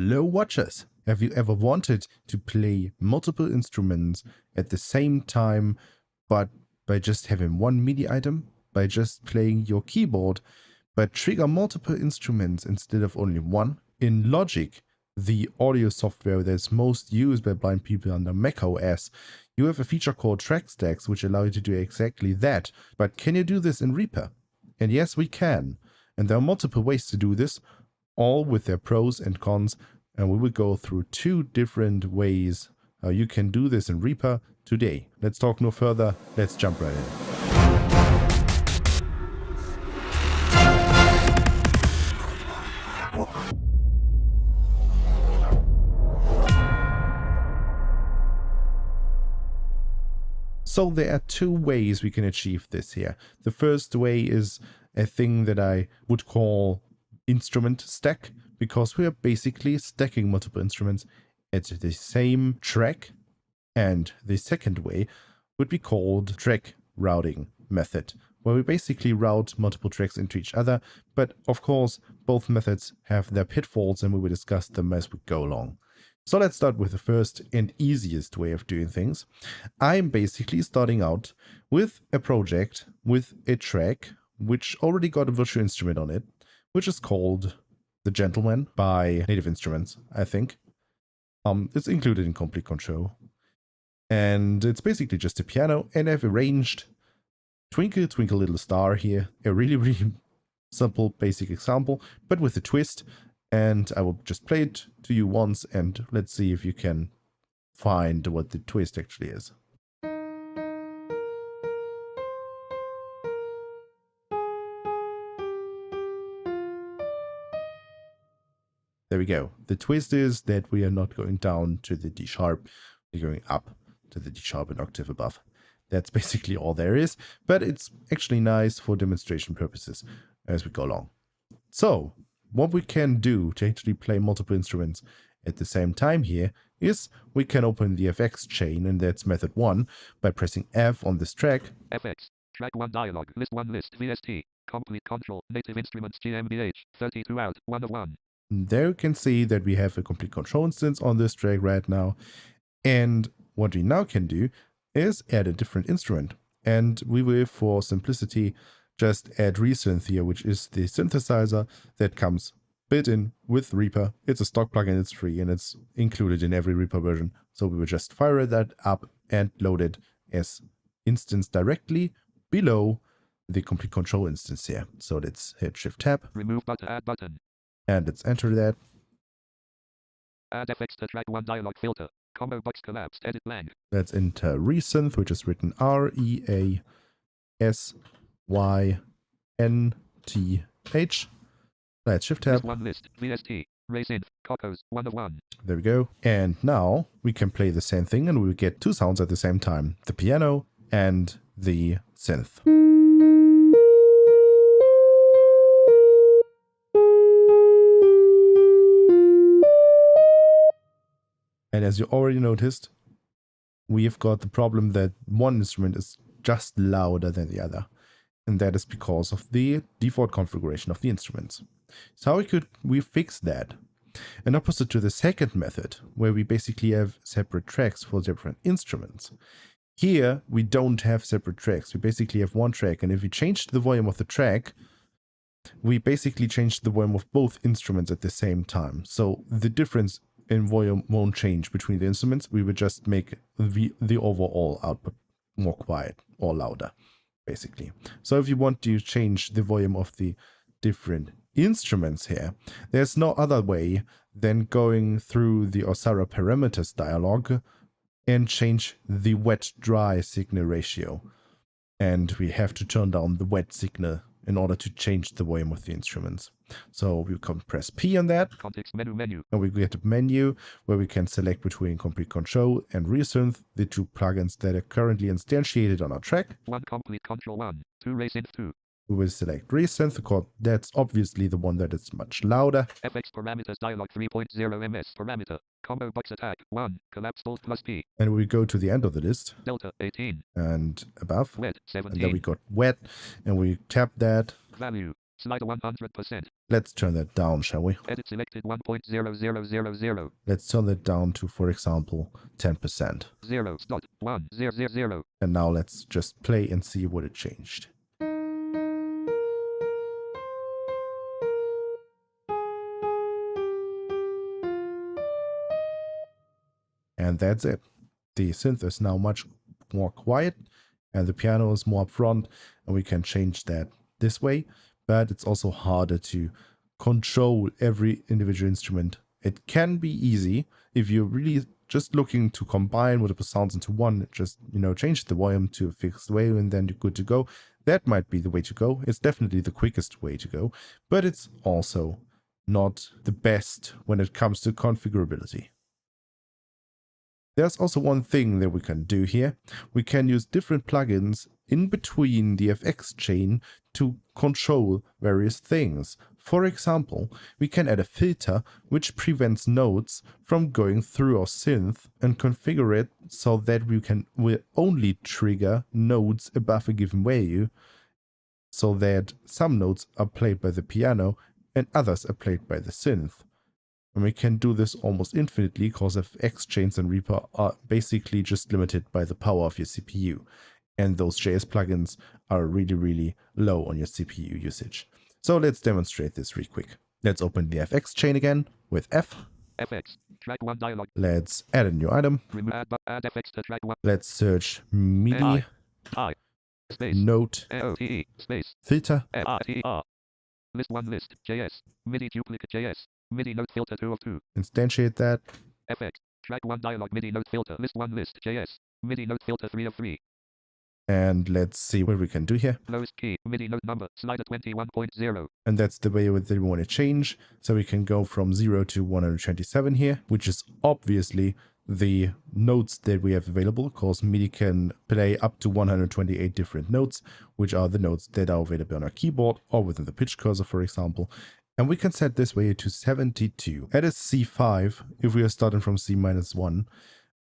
Hello watchers! Have you ever wanted to play multiple instruments at the same time, but by just having one MIDI item, by just playing your keyboard, but trigger multiple instruments instead of only one? In Logic, the audio software that's most used by blind people under macOS, you have a feature called track stacks which allow you to do exactly that. But can you do this in Reaper? And yes, we can. And there are multiple ways to do this, all with their pros and cons, and we will go through two different ways how you can do this in Reaper today. Let's talk no further, let's jump right in. So there are two ways we can achieve this here. The first way is a thing that I would call instrument stack, because we are basically stacking multiple instruments at the same track. And the second way would be called track routing method, where we basically route multiple tracks into each other. But of course, both methods have their pitfalls and we will discuss them as we go along. So let's start with the first and easiest way of doing things. I'm basically starting out with a project with a track which already got a virtual instrument on it, which is called The Gentleman by Native Instruments, I think. It's included in Complete Control. And it's basically just a piano, and I've arranged Twinkle Twinkle Little Star here, a really simple basic example, but with a twist. And I will just play it to you once, and let's see if you can find what the twist actually is. There we go. The twist is that we are not going down to the D sharp, we're going up to the D sharp an octave above. That's basically all there is, but it's actually nice for demonstration purposes as we go along. So what we can do to actually play multiple instruments at the same time here is we can open the FX chain, and that's method 1, by pressing F on this track. FX, track 1 dialog, list 1 list, VST, complete control, native instruments GmbH, 32 out, 1 of 1. There you can see that we have a complete control instance on this track right now. And what we now can do is add a different instrument. And we will, for simplicity, just add Resynth here, which is the synthesizer that comes built in with Reaper. It's a stock plugin, it's free, and it's included in every Reaper version. So we will just fire that up and load it as instance directly below the complete control instance here. So let's hit Shift Tab. Remove button, add button. And let's enter that. Add FX to track 1 dialog filter. Combo box collapsed, edit blank. Let's enter Resynth, which is written REASYNTH. Let's Shift Tab. List 1 list, VST, Resynth, Cocos, 1 of 1. There we go. And now we can play the same thing, and we will get two sounds at the same time: the piano and the synth. And as you already noticed, we have got the problem that one instrument is just louder than the other. And that is because of the default configuration of the instruments. So how could we fix that? And opposite to the second method, where we basically have separate tracks for different instruments, here we don't have separate tracks. We basically have one track. And if we change the volume of the track, we basically change the volume of both instruments at the same time. So the difference in volume won't change between the instruments. We would just make the overall output more quiet or louder, basically. So if you want to change the volume of the different instruments here, there's no other way than going through the Osara parameters dialog and change the wet-dry signal ratio. And we have to turn down the wet signal in order to change the volume of the instruments. So we can press P on that. Context menu. And we get a menu where we can select between Complete Control and Resynth, the two plugins that are currently instantiated on our track. 1 Complete Control 1, 2 Resynth 2. We will select Resynth because that's obviously the one that is much louder. FX parameters dialog 3.0 ms parameter. Combo box attack 1, collapse alt plus P. And we go to the end of the list. Delta 18. And above. Wet 17. And then we got wet, and we tap that. Value Slider 100%. Let's turn that down, shall we? Edit selected 1.0000. Let's turn that down to, for example, 10%. 0. Stop. 1. 0 0 0. And now let's just play and see what it changed. And that's it. The synth is now much more quiet and the piano is more upfront, and we can change that this way, but it's also harder to control every individual instrument. It can be easy if you're really just looking to combine multiple sounds into one, just, change the volume to a fixed way and then you're good to go. That might be the way to go. It's definitely the quickest way to go, but it's also not the best when it comes to configurability. There's also one thing that we can do here. We can use different plugins in between the FX chain to control various things. For example, we can add a filter which prevents notes from going through our synth and configure it so that we'll only trigger notes above a given value, so that some notes are played by the piano and others are played by the synth. And we can do this almost infinitely because FX chains and Reaper are basically just limited by the power of your CPU. And those JS plugins are really, really low on your CPU usage. So let's demonstrate this real quick. Let's open the FX chain again with F. FX. Track 1 dialog. Let's add a new item. Add FX to track 1. Let's search MIDI. I. Space. Note. AOTE. Space. Filter. FITR. List 1 list. JS. MIDI duplicate JS. MIDI note filter 2 of 2. Instantiate that. FX. Track 1 dialog. MIDI note filter. List 1 list. JS. MIDI note filter 3 of 3. And let's see what we can do here. Lowest key. MIDI note number. Slider 21.0. And that's the way that we want to change. So we can go from 0 to 127 here, which is obviously the notes that we have available, because MIDI can play up to 128 different notes, which are the notes that are available on our keyboard or within the pitch cursor, for example. And we can set this value to 72. That is C5 if we are starting from C-1.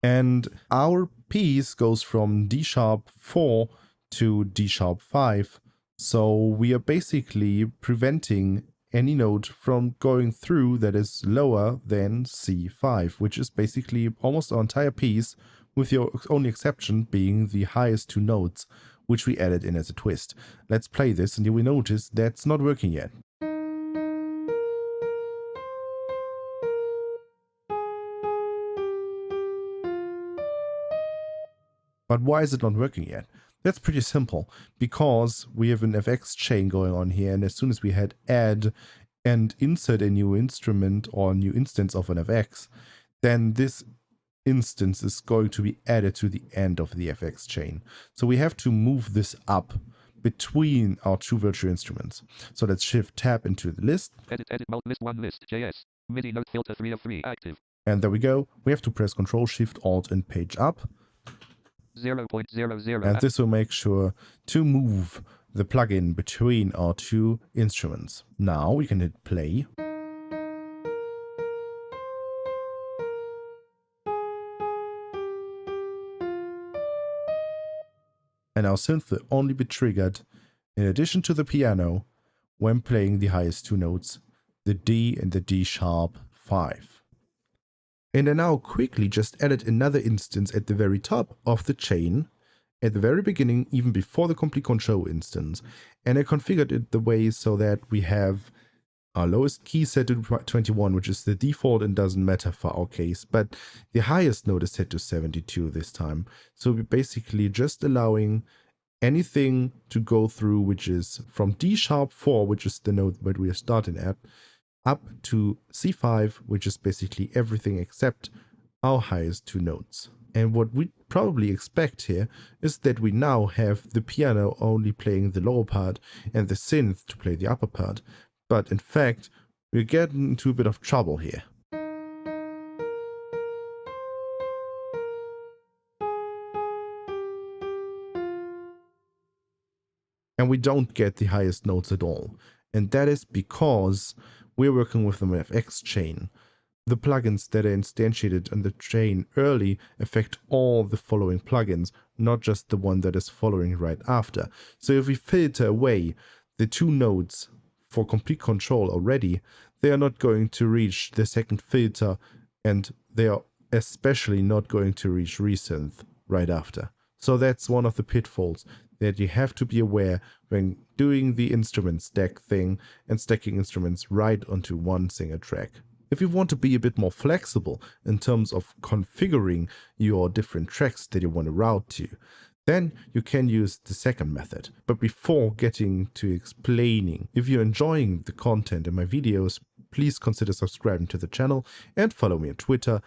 And our piece goes from D#4 to D#5. So we are basically preventing any note from going through that is lower than C5, which is basically almost our entire piece, with the only exception being the highest two notes, which we added in as a twist. Let's play this and you will notice that's not working yet. But why is it not working yet? That's pretty simple, because we have an FX chain going on here, and as soon as we had add and insert a new instrument or a new instance of an FX, then this instance is going to be added to the end of the FX chain. So we have to move this up between our two virtual instruments. So let's shift tab into the list. Edit mode list 1 list. JS. MIDI note filter 3 of 3 active. And there we go. We have to press Ctrl Shift Alt and page up. 0.00. And this will make sure to move the plugin between our two instruments. Now we can hit play. And our synth will only be triggered, in addition to the piano, when playing the highest two notes, the D and the D#5. And I now quickly just added another instance at the very top of the chain, at the very beginning, even before the complete control instance. And I configured it the way so that we have our lowest key set to 21, which is the default and doesn't matter for our case, but the highest note is set to 72 this time. So we're basically just allowing anything to go through, which is from D#4, which is the note that we are starting at, up to C5, which is basically everything except our highest two notes. And what we probably expect here is that we now have the piano only playing the lower part and the synth to play the upper part. But in fact, we're getting into a bit of trouble here. And we don't get the highest notes at all. And that is because we're working with an FX chain. The plugins that are instantiated on the chain early affect all the following plugins, not just the one that is following right after. So if we filter away the two notes for complete control already, they are not going to reach the second filter, and they are especially not going to reach resynth right after. So that's one of the pitfalls that you have to be aware when doing the instrument stack thing and stacking instruments right onto one single track. If you want to be a bit more flexible in terms of configuring your different tracks that you want to route to, then you can use the second method. But before getting to explaining, if you're enjoying the content in my videos, please consider subscribing to the channel and follow me on Twitter,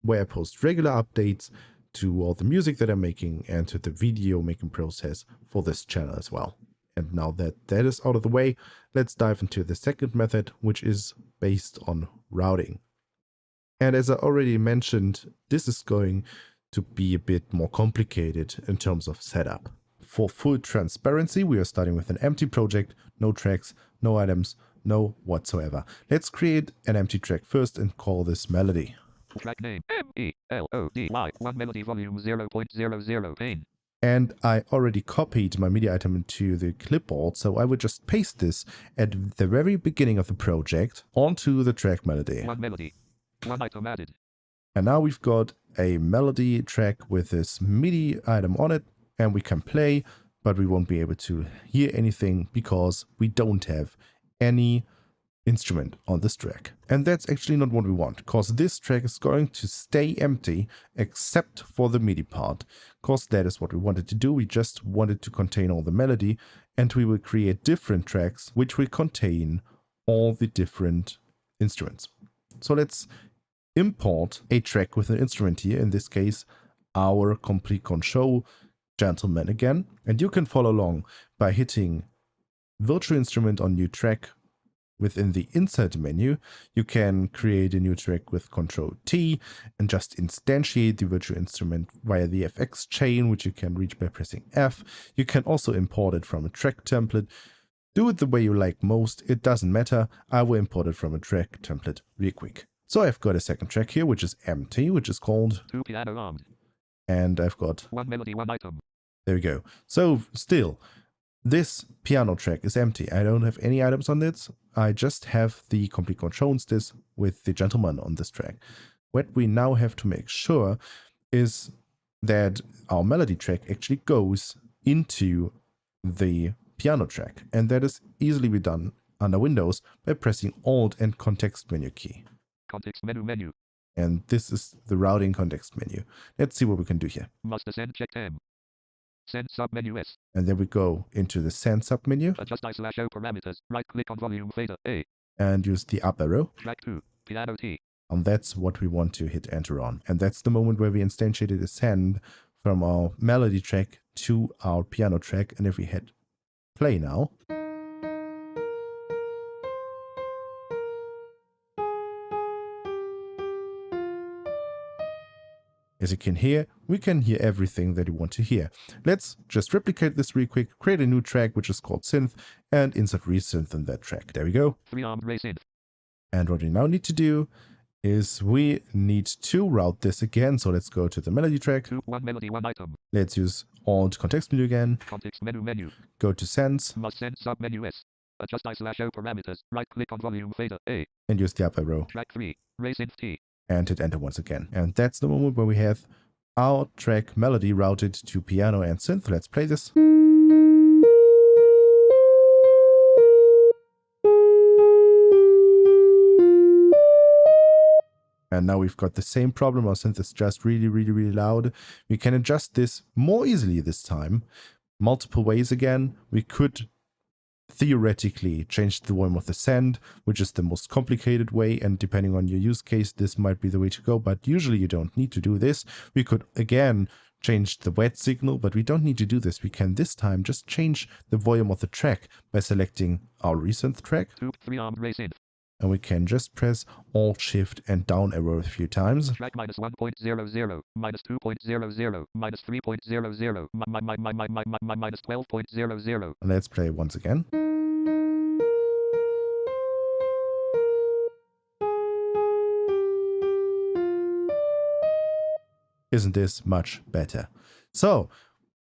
where I post regular updates to all the music that I'm making and to the video making process for this channel as well. And now that that is out of the way, let's dive into the second method, which is based on routing. And as I already mentioned, this is going to be a bit more complicated in terms of setup. For full transparency, we are starting with an empty project, no tracks, no items, no whatsoever. Let's create an empty track first and call this melody. Track name MELODY 1 melody volume 0.00 pain. And I already copied my MIDI item into the clipboard, so I would just paste this at the very beginning of the project onto the track melody. One melody. One item added. And now we've got a melody track with this MIDI item on it, and we can play, but we won't be able to hear anything because we don't have any instrument on this track. And that's actually not what we want, because this track is going to stay empty except for the MIDI part, because that is what we wanted to do. We just wanted to contain all the melody, and we will create different tracks which will contain all the different instruments. So let's import a track with an instrument here, in this case our complete control gentleman again, and you can follow along by hitting virtual instrument on new track. Within the insert menu, you can create a new track with Ctrl T and just instantiate the virtual instrument via the FX chain, which you can reach by pressing F. You can also import it from a track template. Do it the way you like most, it doesn't matter. I will import it from a track template real quick. So I've got a second track here, which is empty, which is called 2 piano armed. And I've got 1 melody, 1 item. There we go. So still, this piano track is empty. I don't have any items on it. I just have the complete controls this with the gentleman on this track. What we now have to make sure is that our melody track actually goes into the piano track. And that is easily be done under Windows by pressing Alt and context menu key. Context menu. And this is the routing context menu. Let's see what we can do here. Must ascend check M. Send submenu S. And then we go into the send submenu. Adjust I/O parameters. Right click on volume fader A. And use the up arrow. Track 2. Piano T. And that's what we want to hit enter on. And that's the moment where we instantiated a send from our melody track to our piano track. And if we hit play now, as you can hear, we can hear everything that we want to hear. Let's just replicate this real quick, create a new track which is called synth, and insert resynth in that track. There we go. 3-armed ray synth. And what we now need to do is we need to route this again. So let's go to the melody track. 1 melody, 1 item. Let's use Alt context menu again. Context menu. Go to send. Must send submenu S. Adjust I/O parameters. Right click on volume fader A. And use the up arrow. Track 3. Ray synth T. And hit enter once again. And that's the moment where we have our track melody routed to piano and synth. Let's play this. And now we've got the same problem. Our synth is just really loud. We can adjust this more easily this time. Multiple ways again. We could theoretically change the volume of the send, which is the most complicated way, and depending on your use case, this might be the way to go, but usually you don't need to do this. We could again change the wet signal, but we don't need to do this. We can this time just change the volume of the track by selecting our resynth track. 3-armed ray synth. And we can just press Alt, Shift, and down arrow a few times. Track -1.00, -2.00, -3.00, -12.00. And let's play once again. Isn't this much better? So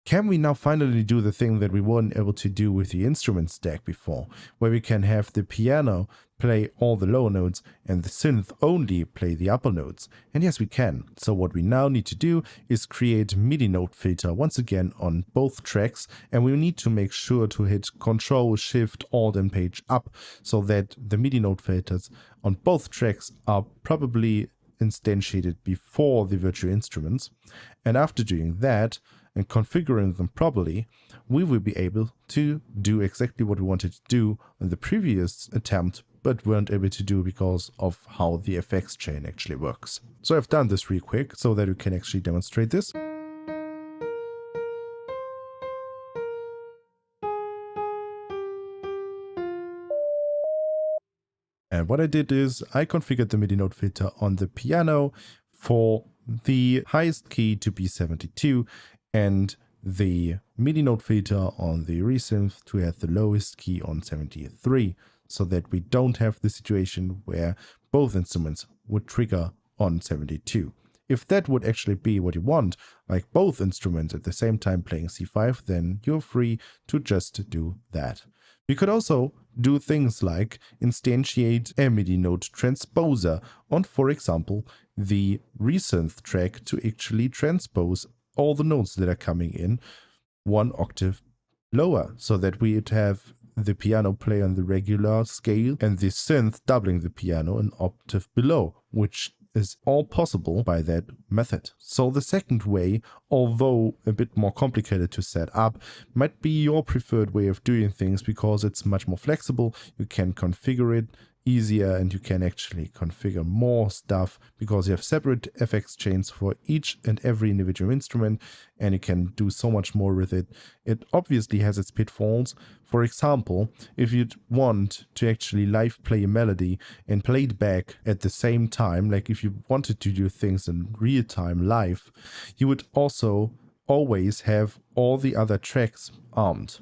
Can we now finally do the thing that we weren't able to do with the instrument stack before, where we can have the piano play all the lower notes and the synth only play the upper notes? And yes, we can. So what we now need to do is create MIDI note filter once again on both tracks, and we need to make sure to hit Ctrl, Shift, Alt and Page up so that the MIDI note filters on both tracks are probably instantiated before the virtual instruments. And after doing that, and configuring them properly, we will be able to do exactly what we wanted to do in the previous attempt, but weren't able to do because of how the effects chain actually works. So I've done this real quick so that we can actually demonstrate this. And what I did is I configured the MIDI note filter on the piano for the highest key to be 72 and the MIDI note filter on the resynth to have the lowest key on 73, so that we don't have the situation where both instruments would trigger on 72. If that would actually be what you want, like both instruments at the same time playing C5, then you're free to just do that. We could also do things like instantiate a MIDI note transposer on, for example, the resynth track to actually transpose all the notes that are coming in one octave lower, so that we would have the piano play on the regular scale and the synth doubling the piano an octave below, which is all possible by that method. So the second way, although a bit more complicated to set up, might be your preferred way of doing things because it's much more flexible. You can configure it easier and you can actually configure more stuff because you have separate FX chains for each and every individual instrument, and you can do so much more with it. It obviously has its pitfalls. For example, if you'd want to actually live play a melody and play it back at the same time, like if you wanted to do things in real time live, you would also always have all the other tracks armed.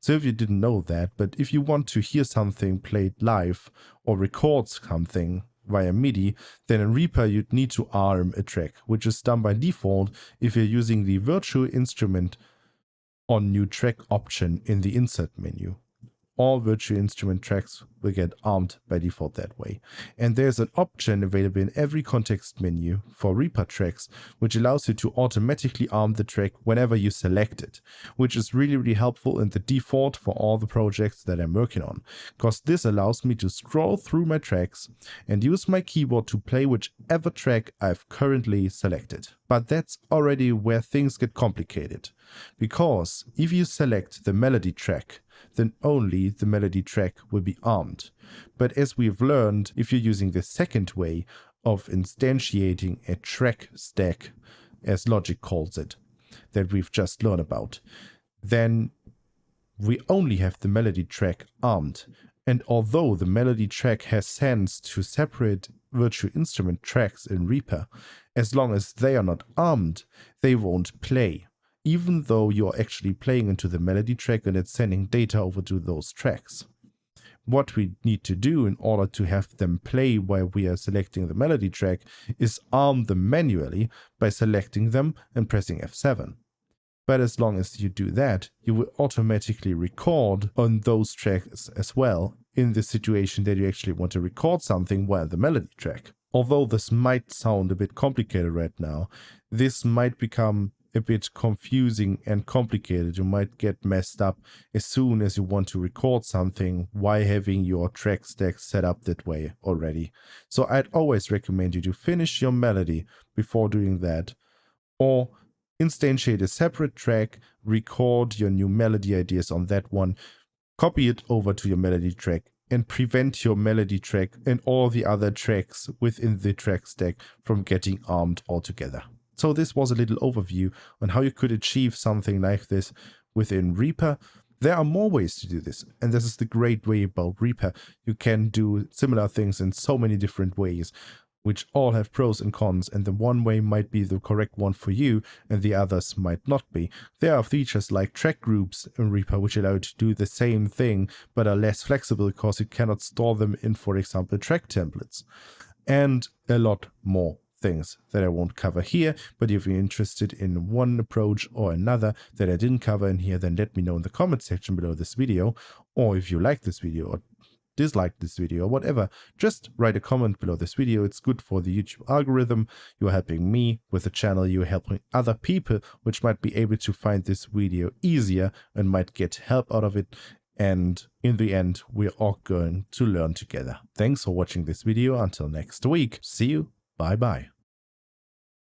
So if you didn't know that, but if you want to hear something played live or record something via MIDI, then in Reaper you'd need to arm a track, which is done by default if you're using the virtual instrument on new track option in the insert menu. All virtual instrument tracks will get armed by default that way. And there's an option available in every context menu for Reaper tracks, which allows you to automatically arm the track whenever you select it, which is really helpful in the default for all the projects that I'm working on, because this allows me to scroll through my tracks and use my keyboard to play whichever track I've currently selected. But that's already where things get complicated, because if you select the melody track, then only the melody track will be armed. But as we've learned, if you're using the second way of instantiating a track stack, as Logic calls it, that we've just learned about, then we only have the melody track armed. And although the melody track has sense to separate virtual instrument tracks in Reaper, as long as they are not armed, they won't play, even though you're actually playing into the melody track and it's sending data over to those tracks. What we need to do in order to have them play while we are selecting the melody track is arm them manually by selecting them and pressing F7. But as long as you do that, you will automatically record on those tracks as well in the situation that you actually want to record something while the melody track. Although this might sound a bit complicated right now, this might become a bit confusing and complicated. You might get messed up as soon as you want to record something while having your track stack set up that way already. So I'd always recommend you to finish your melody before doing that, or instantiate a separate track, record your new melody ideas on that one, copy it over to your melody track, and prevent your melody track and all the other tracks within the track stack from getting armed altogether. So this was a little overview on how you could achieve something like this within Reaper. There are more ways to do this, and this is the great way about Reaper. You can do similar things in so many different ways, which all have pros and cons, and the one way might be the correct one for you, and the others might not be. There are features like track groups in Reaper which allow you to do the same thing, but are less flexible because you cannot store them in, for example, track templates, and a lot more things that I won't cover here, but if you're interested in one approach or another that I didn't cover in here, then let me know in the comment section below this video. Or if you like this video or dislike this video or whatever, just write a comment below this video. It's good for the YouTube algorithm. You're helping me with the channel, you're helping other people which might be able to find this video easier and might get help out of it. And in the end, we're all going to learn together. Thanks for watching this video. Until next week. See you. Bye bye.